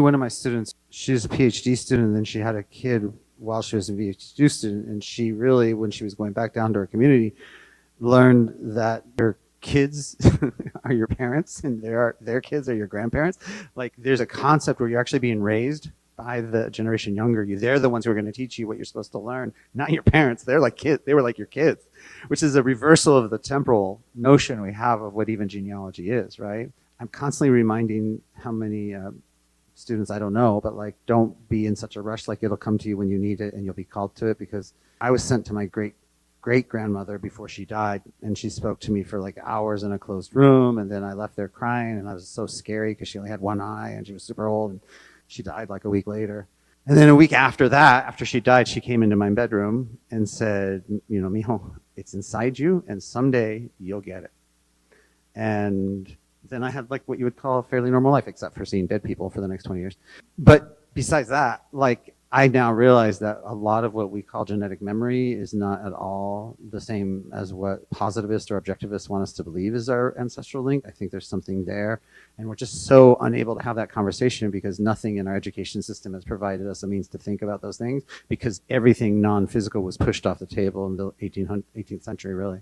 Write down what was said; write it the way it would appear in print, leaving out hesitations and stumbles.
One of my students, she's a PhD student, and then she had a kid while she was a PhD student, and she really, when she was going back down to her community, learned that your kids are your parents and their kids are your grandparents. Like, there's a concept where you're actually being raised by the generation younger you. They're the ones who are going to teach you what you're supposed to learn, not your parents. They're like kids. They were like your kids, which is a reversal of the temporal notion we have of what even genealogy is, right? I'm constantly reminding how many students I don't know, but like, don't be in such a rush. Like, it'll come to you when you need it and you'll be called to it. Because I was sent to my great grandmother before she died, and she spoke to me for like hours in a closed room, and then I left there crying, and I was so scary because she only had one eye and she was super old, and she died like a week later. And then a week after that, after she died, she came into my bedroom and said, you know, mijo, it's inside you, and someday you'll get it. And then I had like what you would call a fairly normal life, except for seeing dead people for the next 20 years. But besides that, like, I now realize that a lot of what we call genetic memory is not at all the same as what positivists or objectivists want us to believe is our ancestral link. I think there's something there, and we're just so unable to have that conversation because nothing in our education system has provided us a means to think about those things, because everything non-physical was pushed off the table in the 18th century, really.